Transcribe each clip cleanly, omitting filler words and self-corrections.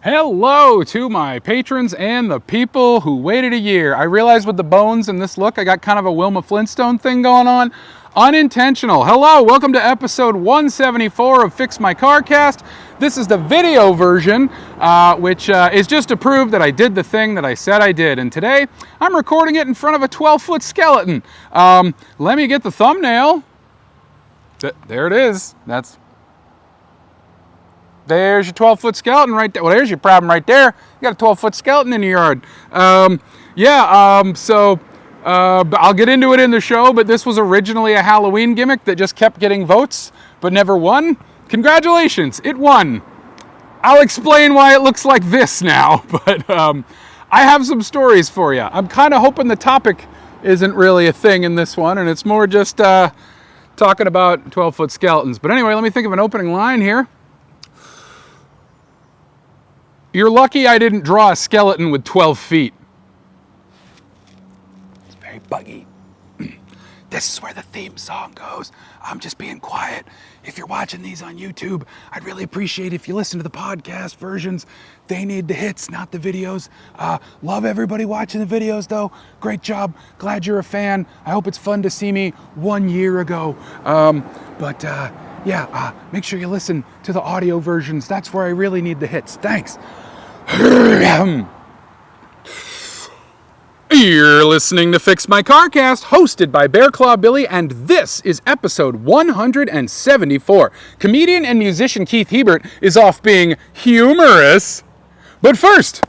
Hello to my patrons and the people who waited a year. I realized with the bones and this look, I got kind of a Wilma Flintstone thing going on. Unintentional. Hello, welcome to episode 174 of Fix My Car Cast. This is the video version, which is just to prove that I did the thing that I said I did. And today, I'm recording it in front of a 12-foot skeleton. Let me get the thumbnail. There it is. There's your 12-foot skeleton right there. Well, there's your problem right there. You got a 12-foot skeleton in your yard. I'll get into it in the show, but this was originally a Halloween gimmick that just kept getting votes, but never won. Congratulations, it won. I'll explain why it looks like this now, but I have some stories for you. I'm kind of hoping the topic isn't really a thing in this one, and it's more just talking about 12-foot skeletons. But anyway, let me think of an opening line here. You're lucky I didn't draw a skeleton with 12 feet. It's very buggy. This is where the theme song goes. I'm just being quiet. If you're watching these on YouTube, I'd really appreciate if you listen to the podcast versions. They need the hits, not the videos. Love everybody watching the videos, though. Great job. Glad you're a fan. I hope it's fun to see me 1 year ago. Make sure you listen to the audio versions. That's where I really need the hits. Thanks. You're listening to Fix My Car Cast, hosted by Bear Claw Billy, and this is episode 174. Comedian and musician Keith Hebert is off being humorous. But first,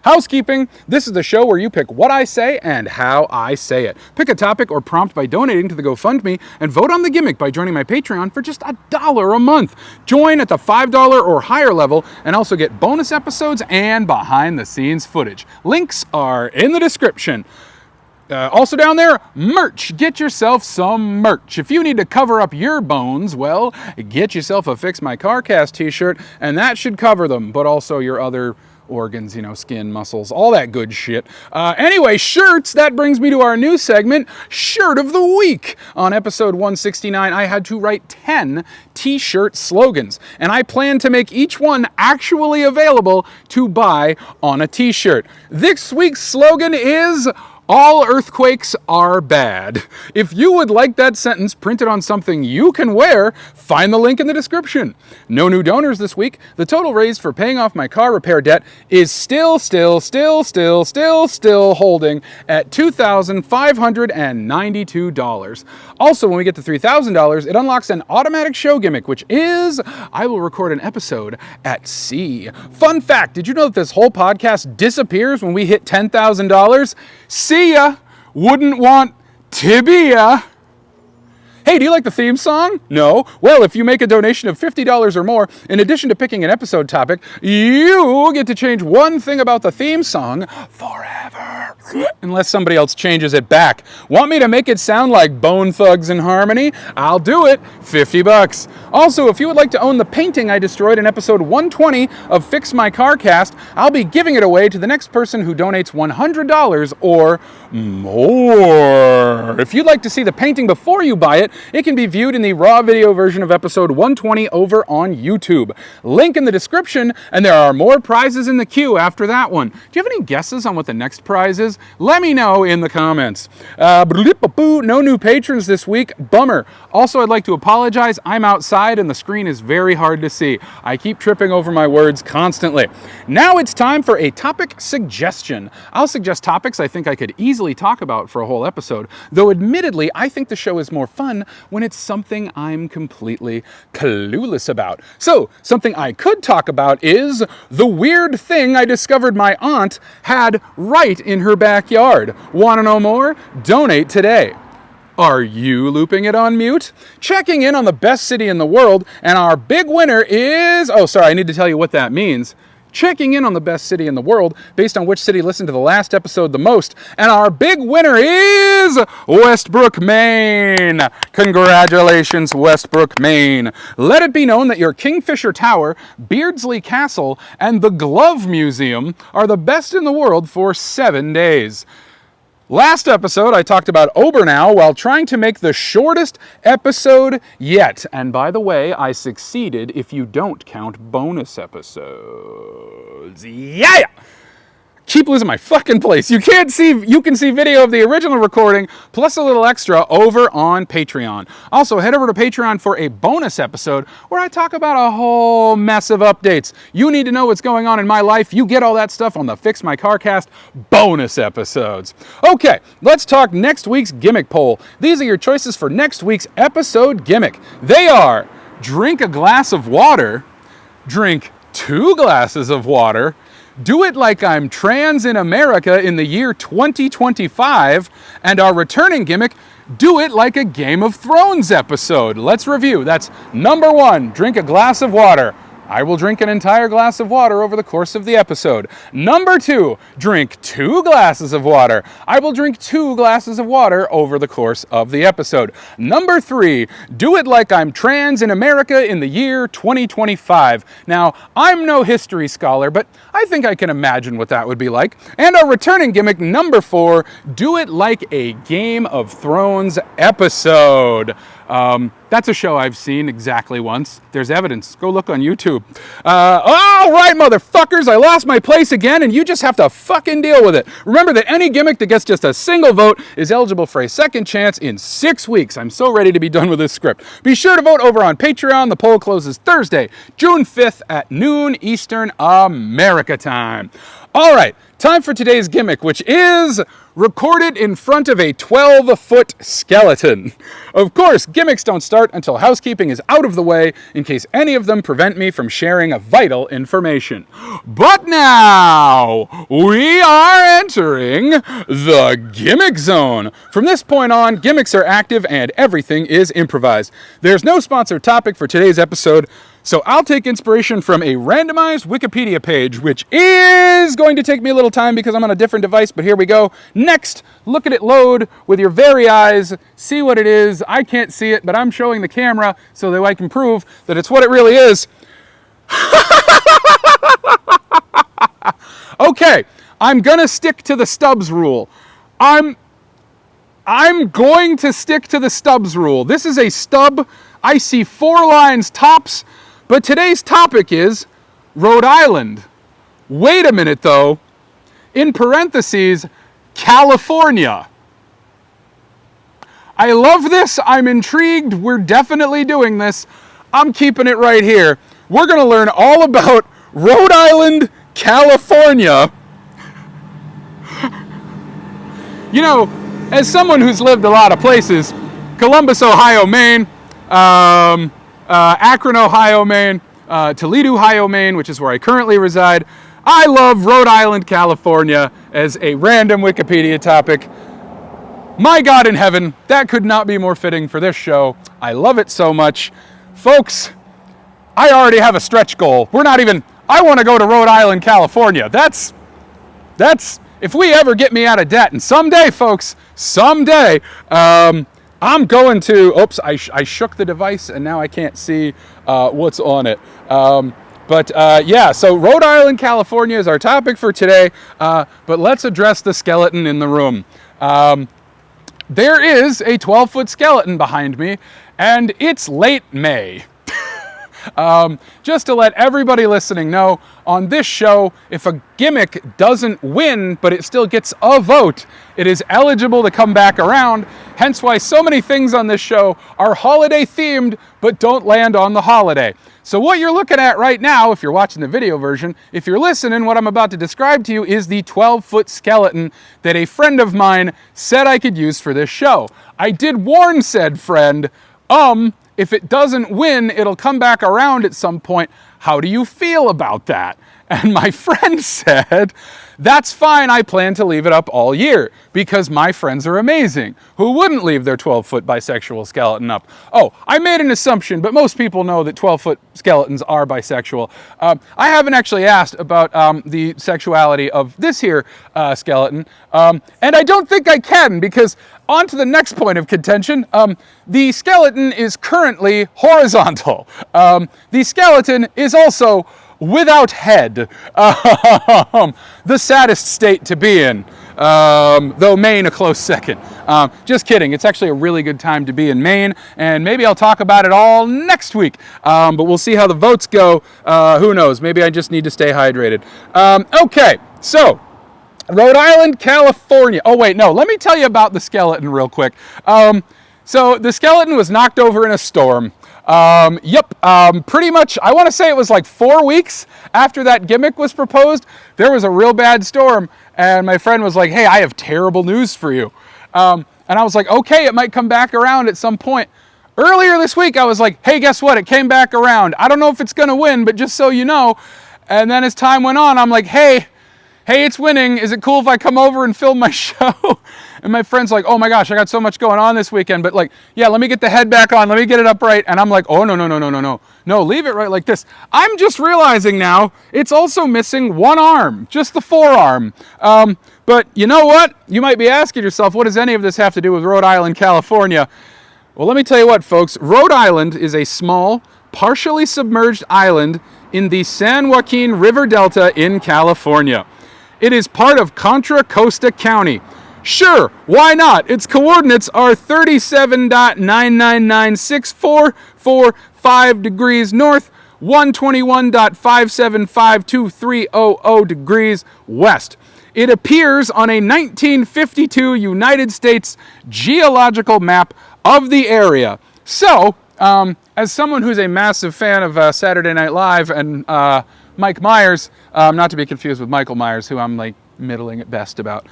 housekeeping. This is the show where you pick what I say and how I say it. Pick a topic or prompt by donating to the GoFundMe and vote on the gimmick by joining my Patreon for just $1 a month. Join at the $5 or higher level and also get bonus episodes and behind the scenes footage. Links are in the description. Also down there, merch. Get yourself some merch. If you need to cover up your bones, well, get yourself a Fix My Car Cast t-shirt and that should cover them, but also your other organs, skin, muscles, all that good shit. Anyway, shirts, that brings me to our new segment, Shirt of the Week. On episode 169, I had to write 10 t-shirt slogans, and I plan to make each one actually available to buy on a t-shirt. This week's slogan is, all earthquakes are bad. If you would like that sentence printed on something you can wear, find the link in the description. No new donors this week. The total raised for paying off my car repair debt is still holding at $2,592. Also, when we get to $3,000, it unlocks an automatic show gimmick, which is, I will record an episode at sea. Fun fact, did you know that this whole podcast disappears when we hit $10,000? See ya! Wouldn't want tibia. Hey, do you like the theme song? No? Well, if you make a donation of $50 or more, in addition to picking an episode topic, you get to change one thing about the theme song forever. Unless somebody else changes it back. Want me to make it sound like Bone Thugs and Harmony? I'll do it. $50. Also, if you would like to own the painting I destroyed in episode 120 of Fix My Car Cast, I'll be giving it away to the next person who donates $100 or more. If you'd like to see the painting before you buy it, it can be viewed in the raw video version of episode 120 over on YouTube. Link in the description, and there are more prizes in the queue after that one. Do you have any guesses on what the next prize is? Let me know in the comments. No new patrons this week. Bummer. Also, I'd like to apologize. I'm outside and the screen is very hard to see. I keep tripping over my words constantly. Now it's time for a topic suggestion. I'll suggest topics I think I could easily talk about for a whole episode, though admittedly, I think the show is more fun when it's something I'm completely clueless about. So, something I could talk about is the weird thing I discovered my aunt had right in her backyard. Want to know more? Donate today. Are you looping it on mute? Checking in on the best city in the world, and our big winner is... Oh, sorry, I need to tell you what that means. Checking in on the best city in the world based on which city listened to the last episode the most. And our big winner is Westbrook, Maine. Congratulations, Westbrook, Maine. Let it be known that your Kingfisher Tower, Beardsley Castle, and the Glove Museum are the best in the world for 7 days. Last episode, I talked about Obernow while trying to make the shortest episode yet. And by the way, I succeeded if you don't count bonus episodes. episodes. Yeah! Keep losing my fucking place. You can see video of the original recording plus a little extra over on Patreon. Also, head over to Patreon for a bonus episode where I talk about a whole mess of updates. You need to know what's going on in my life. You get all that stuff on the Fix My Carcast bonus episodes. Okay, let's talk next week's gimmick poll. These are your choices for next week's episode gimmick. They are: drink a glass of water, drink 2 glasses of water, do it like I'm trans in America in the year 2025, and our returning gimmick, do it like a Game of Thrones episode. Let's review. That's number 1, drink a glass of water. I will drink an entire glass of water over the course of the episode. Number 2, drink 2 glasses of water. I will drink 2 glasses of water over the course of the episode. Number 3, do it like I'm trans in America in the year 2025. Now, I'm no history scholar, but I think I can imagine what that would be like. And our returning gimmick, number 4, do it like a Game of Thrones episode. That's a show I've seen exactly once. There's evidence. Go look on YouTube. All right, motherfuckers, I lost my place again, and you just have to fucking deal with it. Remember that any gimmick that gets just a single vote is eligible for a second chance in 6 weeks. I'm so ready to be done with this script. Be sure to vote over on Patreon. The poll closes Thursday, June 5th at noon Eastern America time. All right, time for today's gimmick, which is recorded in front of a 12-foot skeleton. Of course, gimmicks don't start until housekeeping is out of the way, in case any of them prevent me from sharing vital information. But now, we are entering the gimmick zone. From this point on, gimmicks are active and everything is improvised. There's no sponsored topic for today's episode, so I'll take inspiration from a randomized Wikipedia page, which is going to take me a little time because I'm on a different device, but here we go. Next, look at it load with your very eyes, see what it is. I can't see it, but I'm showing the camera so that I can prove that it's what it really is. Okay, I'm gonna stick to the Stubbs rule. I'm going to stick to the Stubbs rule. This is a stub. I see 4 lines tops. But today's topic is Rhode Island. Wait a minute, though. In parentheses, California. I love this. I'm intrigued. We're definitely doing this. I'm keeping it right here. We're going to learn all about Rhode Island, California. You know, as someone who's lived a lot of places, Columbus, Ohio, Maine, Akron, Ohio, Maine, Toledo, Ohio, Maine, which is where I currently reside. I love Rhode Island, California as a random Wikipedia topic. My God in heaven, that could not be more fitting for this show. I love it so much. Folks, I already have a stretch goal. I want to go to Rhode Island, California. That's, if we ever get me out of debt, and someday, folks, someday, I'm going to, oops, I shook the device and now I can't see what's on it. Yeah, so Rhode Island, California is our topic for today, but let's address the skeleton in the room. There is a 12-foot skeleton behind me, and it's late May. Just to let everybody listening know, on this show, if a gimmick doesn't win, but it still gets a vote, it is eligible to come back around, hence why so many things on this show are holiday themed, but don't land on the holiday. So what you're looking at right now, if you're watching the video version, if you're listening, what I'm about to describe to you is the 12-foot skeleton that a friend of mine said I could use for this show. I did warn said friend, if it doesn't win, it'll come back around at some point. How do you feel about that? And my friend said, that's fine, I plan to leave it up all year because my friends are amazing. Who wouldn't leave their 12-foot bisexual skeleton up? Oh, I made an assumption, but most people know that 12-foot skeletons are bisexual. I haven't actually asked about the sexuality of this here skeleton, and I don't think I can because on to the next point of contention. The skeleton is currently horizontal. The skeleton is also without head. The saddest state to be in. though Maine a close second. Just kidding. It's actually a really good time to be in Maine, and maybe I'll talk about it all next week. But we'll see how the votes go. Who knows? Maybe I just need to stay hydrated. Okay, so Rhode Island, California. Oh, wait, no. Let me tell you about the skeleton real quick. So the skeleton was knocked over in a storm. Pretty much, I want to say it was like 4 weeks after that gimmick was proposed. There was a real bad storm, and my friend was like, hey, I have terrible news for you. And I was like, okay, it might come back around at some point. Earlier this week, I was like, hey, guess what? It came back around. I don't know if it's going to win, but just so you know. And then as time went on, I'm like, hey, it's winning. Is it cool if I come over and film my show? And my friend's like, oh my gosh, I got so much going on this weekend. But like, yeah, let me get the head back on. Let me get it upright. And I'm like, oh, no. No, leave it right like this. I'm just realizing now it's also missing one arm, just the forearm. But you know what? You might be asking yourself, what does any of this have to do with Rhode Island, California? Well, let me tell you what, folks. Rhode Island is a small, partially submerged island in the San Joaquin River Delta in California. It is part of Contra Costa County. Sure, why not? Its coordinates are 37.9996445 degrees north, 121.5752300 degrees west. It appears on a 1952 United States geological map of the area. So, as someone who's a massive fan of Saturday Night Live and Mike Myers, not to be confused with Michael Myers, who I'm like middling at best about.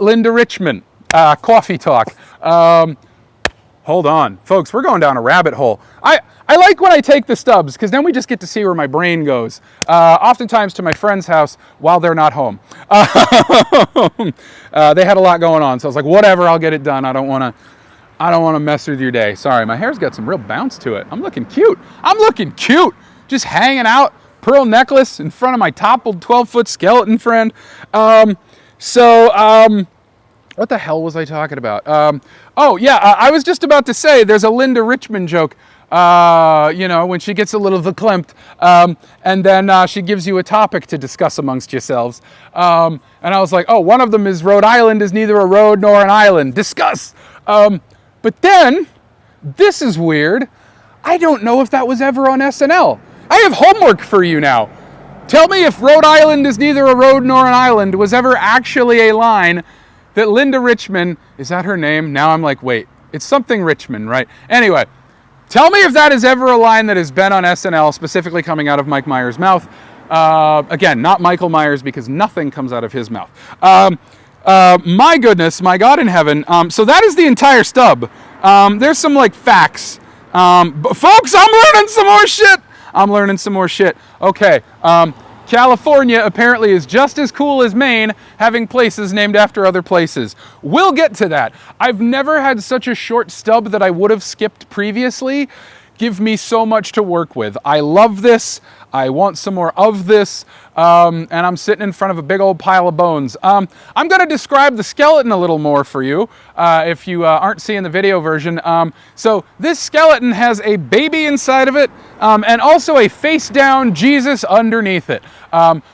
Linda Richman, Coffee Talk. Hold on, folks, we're going down a rabbit hole. I like when I take the stubs, because then we just get to see where my brain goes. Oftentimes to my friend's house while they're not home. They had a lot going on, so I was like, whatever, I'll get it done. I don't want to mess with your day. Sorry, my hair's got some real bounce to it. I'm looking cute. Just hanging out, pearl necklace in front of my toppled 12-foot skeleton friend. What the hell was I talking about? I was just about to say there's a Linda Richman joke, when she gets a little verklempt, and then she gives you a topic to discuss amongst yourselves. And I was like, one of them is Rhode Island is neither a road nor an island. Discuss. But then, this is weird. I don't know if that was ever on SNL. I have homework for you now. Tell me if Rhode Island is neither a road nor an island was ever actually a line that Linda Richman, is that her name? Now I'm like, wait, it's something Richman, right? Anyway, tell me if that is ever a line that has been on SNL, specifically coming out of Mike Myers' mouth. Again, not Michael Myers, because nothing comes out of his mouth. My goodness, my God in heaven. So that is the entire stub. There's some like facts. But folks, I'm learning some more shit. Okay. California apparently is just as cool as Maine, having places named after other places. We'll get to that. I've never had such a short stub that I would have skipped previously. Give me so much to work with. I love this. I want some more of this. And I'm sitting in front of a big old pile of bones. I'm going to describe the skeleton a little more for you, if you aren't seeing the video version. So this skeleton has a baby inside of it, and also a face-down Jesus underneath it.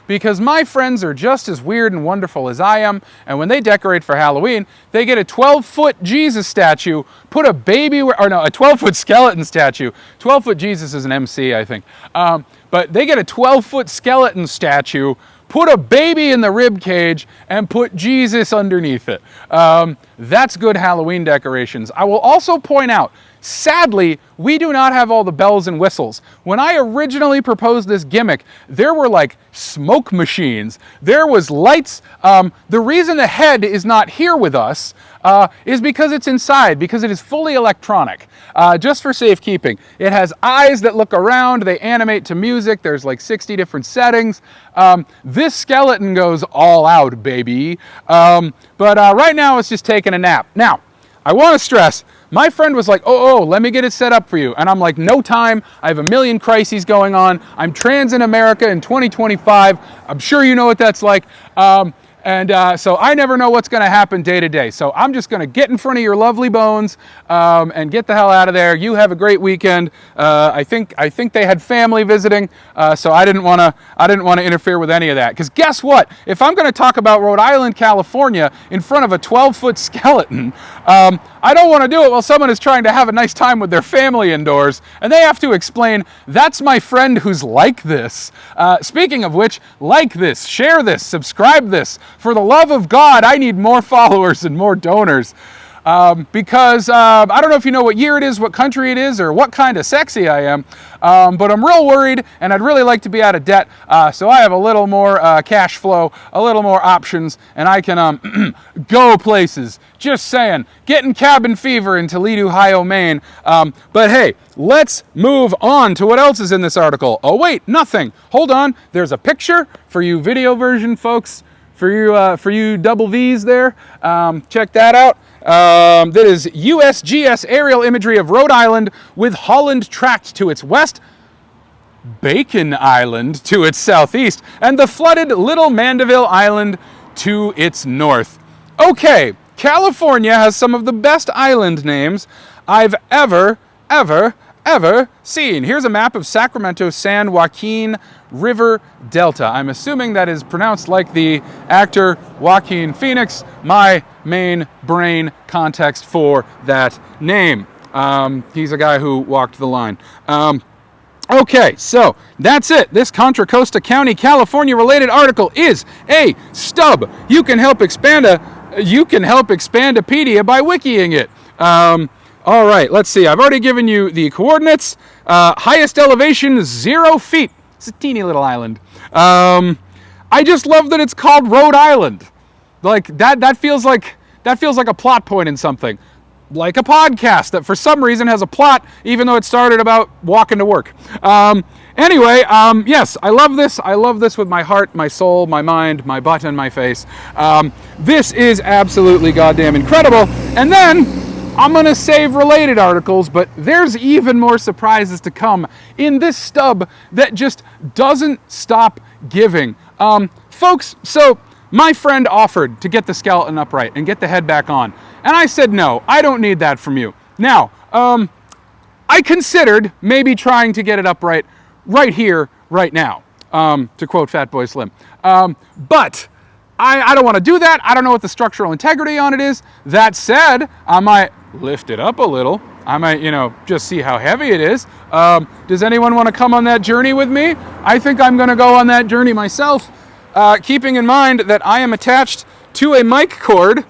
Because my friends are just as weird and wonderful as I am, and when they decorate for Halloween, they get a 12-foot Jesus statue, put a baby, a 12-foot skeleton statue. 12-foot Jesus is an MC, I think. But they get a 12-foot skeleton statue, put a baby in the rib cage, and put Jesus underneath it. That's good Halloween decorations. I will also point out, sadly, we do not have all the bells and whistles. When I originally proposed this gimmick, there were like smoke machines. There was lights. The reason the head is not here with us is because it's inside, because it is fully electronic, just for safekeeping. It has eyes that look around. They animate to music. There's like 60 different settings. This skeleton goes all out, baby. But right now it's just taking a nap. Now, I want to stress, my friend was like, let me get it set up for you. And I'm like, no time. I have a million crises going on. I'm trans in America in 2025. I'm sure you know what that's like. And And so I never know what's going to happen day to day. So I'm just going to get in front of your lovely bones and get the hell out of there. You have a great weekend. I think they had family visiting, so I didn't want to interfere with any of that. Because guess what? If I'm going to talk about Rhode Island, California, in front of a 12-foot skeleton, I don't want to do it while someone is trying to have a nice time with their family indoors, and they have to explain, that's my friend who's like this. Speaking of which, like this, share this, subscribe this. For the love of God, I need more followers and more donors. Because I don't know if you know what year it is, what country it is, or what kind of sexy I am, but I'm real worried, and I'd really like to be out of debt, so I have a little more cash flow, a little more options, and I can go places. Just saying, getting cabin fever in Toledo, Ohio, Maine. But hey, let's move on to what else is in this article. Oh wait, nothing. Hold on. There's a picture for you video version folks, for you double V's there. Check that out. That is USGS aerial imagery of Rhode Island with Holland Tract to its west, Bacon Island to its southeast, and the flooded Little Mandeville Island to its north. Okay, California has some of the best island names I've ever seen. Here's a map of Sacramento San Joaquin River Delta. I'm assuming that is pronounced like the actor Joaquin Phoenix, my main brain context for that name. He's a guy who walked the line. Okay, so that's it. This Contra Costa County, California related article is a stub. You can help expand Expandopedia by wikiing it. All right, let's see. I've already given you the coordinates. Highest elevation, 0 feet. It's a teeny little island. I just love that it's called Rhode Island. Like that feels like a plot point in something. Like a podcast that for some reason has a plot, even though it started about walking to work. Anyway, yes, I love this. I love this with my heart, my soul, my mind, my butt, and my face. This is absolutely goddamn incredible. And then I'm going to save related articles, but there's even more surprises to come in this stub that just doesn't stop giving. Folks, so my friend offered to get the skeleton upright and get the head back on. And I said, no, I don't need that from you. Now, I considered maybe trying to get it upright right here, right now, to quote Fatboy Slim. But I don't want to do that. I don't know what the structural integrity on it is. That said, I might lift it up a little. I might, just see how heavy it is. Does anyone want to come on that journey with me? I think I'm going to go on that journey myself, keeping in mind that I am attached to a mic cord.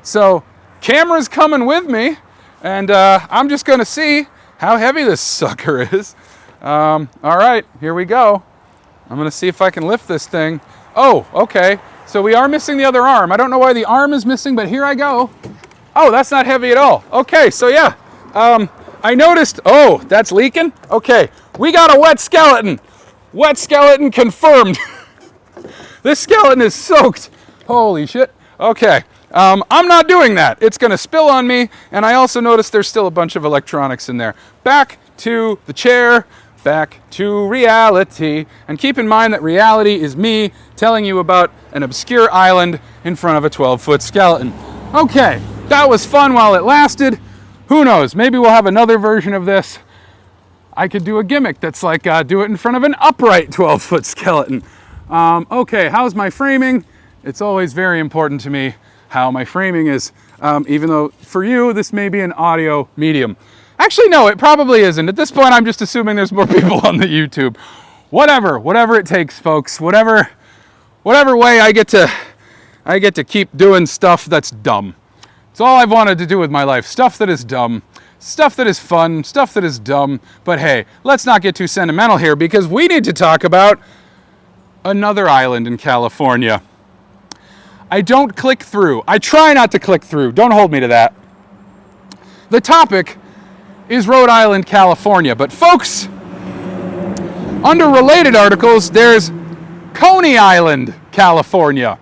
So camera's coming with me, and I'm just going to see how heavy this sucker is. All right, here we go. I'm going to see if I can lift this thing. Oh, okay. So we are missing the other arm. I don't know why the arm is missing, but here I go. Oh, that's not heavy at all. Okay, so yeah. I noticed, oh, that's leaking? Okay, we got a wet skeleton. Wet skeleton confirmed. This skeleton is soaked. Holy shit. Okay, I'm not doing that. It's gonna spill on me, and I also noticed there's still a bunch of electronics in there. Back to the chair, back to reality. And keep in mind that reality is me telling you about an obscure island in front of a 12-foot skeleton. Okay, that was fun while it lasted. Who knows, maybe we'll have another version of this. I could do a gimmick that's like, do it in front of an upright 12-foot skeleton. Okay, how's my framing? It's always very important to me how my framing is, even though for you, this may be an audio medium. Actually, no, it probably isn't. At this point, I'm just assuming there's more people on the YouTube. Whatever it takes, folks. Whatever way I get to keep doing stuff that's dumb. It's all I've wanted to do with my life. Stuff that is dumb, stuff that is fun, stuff that is dumb. But hey, let's not get too sentimental here because we need to talk about another island in California. I don't click through. I try not to click through. Don't hold me to that. The topic is Rhode Island, California. But folks, under related articles, there's Coney Island, California.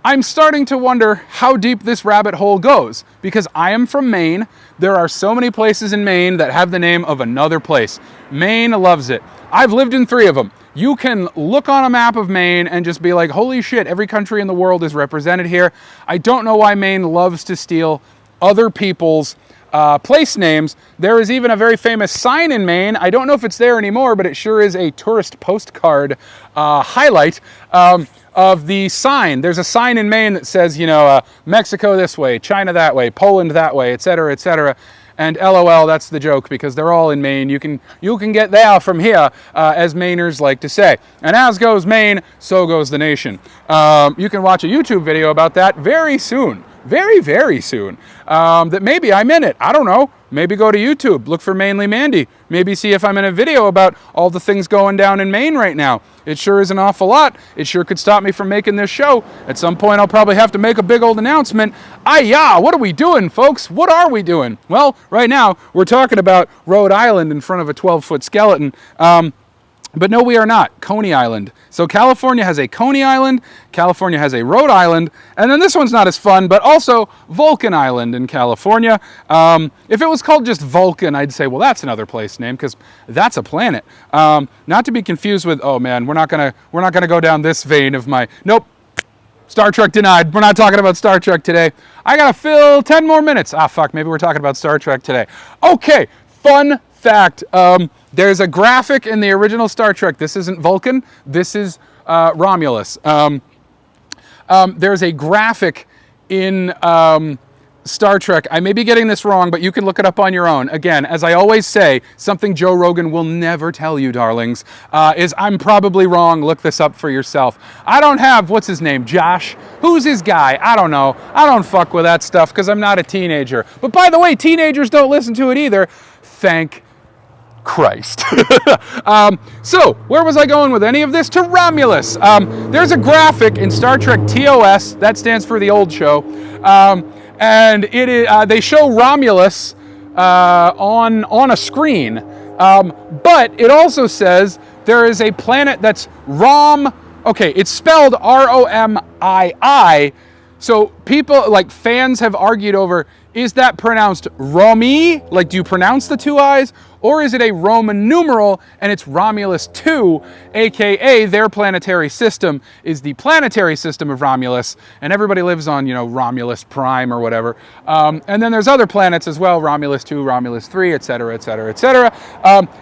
I'm starting to wonder how deep this rabbit hole goes because I am from Maine. There are so many places in Maine that have the name of another place. Maine loves it. I've lived in 3 of them. you can look on a map of Maine and just be like, holy shit, every country in the world is represented here. I don't know why Maine loves to steal other people's place names. There is even a very famous sign in Maine. I don't know if it's there anymore, but it sure is a tourist postcard highlight of the sign. There's a sign in Maine that says, Mexico this way, China that way, Poland that way, etc., etc. And LOL, that's the joke, because they're all in Maine. You can get there from here, as Mainers like to say. And as goes Maine, so goes the nation. You can watch a YouTube video about that very soon. Very, very soon. That maybe I'm in it. I don't know. Maybe go to YouTube, look for Mainly Mandy. Maybe see if I'm in a video about all the things going down in Maine right now. It sure is an awful lot. It sure could stop me from making this show. At some point, I'll probably have to make a big old announcement. What are we doing, folks? What are we doing? Well, right now, we're talking about Rhode Island in front of a 12-foot skeleton. But no, we are not. Coney Island. So California has a Coney Island, California has a Rhode Island, and then this one's not as fun, but also Vulcan Island in California. If it was called just Vulcan, I'd say, well, that's another place name, because that's a planet. Not to be confused with, oh man, we're not gonna go down this vein of my, nope, Star Trek denied. We're not talking about Star Trek today. I gotta fill 10 more minutes. Fuck, maybe we're talking about Star Trek today. Okay, fun fact. There's a graphic in the original Star Trek. This isn't Vulcan. This is Romulus. There's a graphic in Star Trek. I may be getting this wrong, but you can look it up on your own. Again, as I always say, something Joe Rogan will never tell you, darlings, is I'm probably wrong. Look this up for yourself. I don't have, what's his name, Josh? Who's his guy? I don't know. I don't fuck with that stuff because I'm not a teenager. But by the way, teenagers don't listen to it either. Thank Christ. So, where was I going with any of this? To Romulus. There's a graphic in Star Trek TOS, that stands for the old show, and it is, they show Romulus on a screen, but it also says there is a planet that's it's spelled ROMII, so people, like fans have argued over, is that pronounced Romi? Like, do you pronounce the two I's? Or is it a Roman numeral and it's Romulus 2, aka their planetary system is the planetary system of Romulus, and everybody lives on, Romulus Prime or whatever. And then there's other planets as well, Romulus 2, Romulus 3, etc., etc., etc.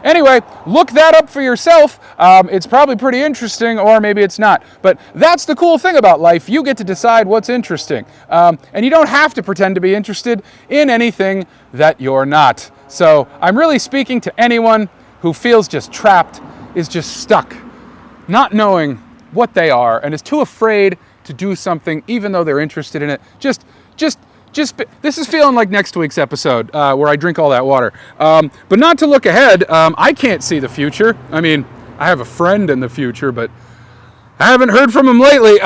Anyway, look that up for yourself. It's probably pretty interesting, or maybe it's not. But that's the cool thing about life. You get to decide what's interesting. And you don't have to pretend to be interested in anything that you're not. So I'm really speaking to anyone who feels just trapped, is just stuck, not knowing what they are, and is too afraid to do something even though they're interested in it. This is feeling like next week's episode where I drink all that water. But not to look ahead. I can't see the future. I mean, I have a friend in the future, but I haven't heard from him lately.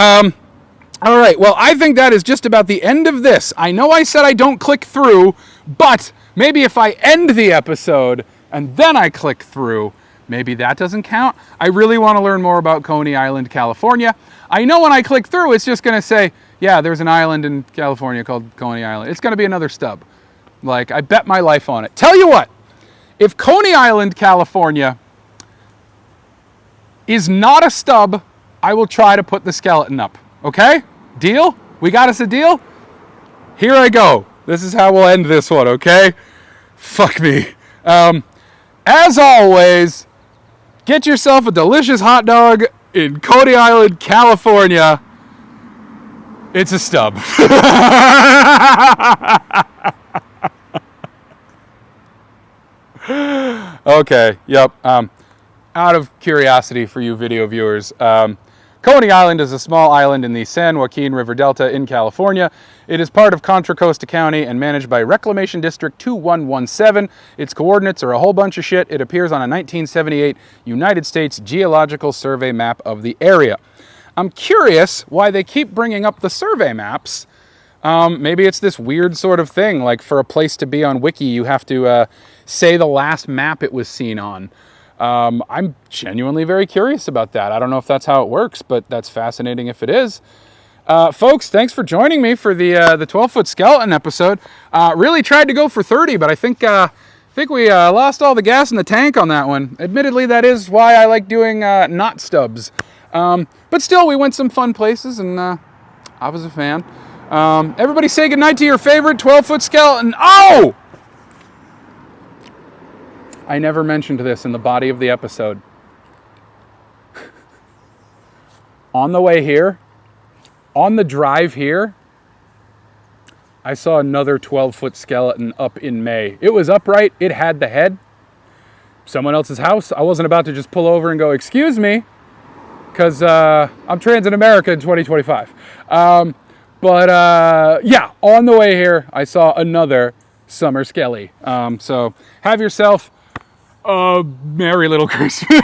All right, well, I think that is just about the end of this. I know I said I don't click through, but maybe if I end the episode and then I click through, maybe that doesn't count. I really want to learn more about Coney Island, California. I know when I click through, it's just going to say, yeah, there's an island in California called Coney Island. It's going to be another stub. Like, I bet my life on it. Tell you what, if Coney Island, California is not a stub, I will try to put the skeleton up. Okay? Deal? We got us a deal? Here I go. This is how we'll end this one, okay? Fuck me. As always, get yourself a delicious hot dog in Coney Island, California. It's a stub. Okay, yep. Out of curiosity for you video viewers, Coney Island is a small island in the San Joaquin River Delta in California. It is part of Contra Costa County and managed by Reclamation District 2117. Its coordinates are a whole bunch of shit. It appears on a 1978 United States Geological Survey map of the area. I'm curious why they keep bringing up the survey maps. Maybe it's this weird sort of thing, like for a place to be on Wiki, you have to say the last map it was seen on. I'm genuinely very curious about that. I don't know if that's how it works, but that's fascinating if it is. Folks, thanks for joining me for the 12-foot skeleton episode. Really tried to go for 30, but I think think we lost all the gas in the tank on that one. Admittedly, that is why I like doing not stubs. But still, we went some fun places, and I was a fan. Everybody say goodnight to your favorite 12-foot skeleton. Oh! I never mentioned this in the body of the episode. On the way here, on the drive here, I saw another 12-foot skeleton up in May. It was upright. It had the head. Someone else's house. I wasn't about to just pull over and go, excuse me, because I'm Transit America in 2025. Yeah, on the way here, I saw another summer skelly. So have yourself a merry little Christmas.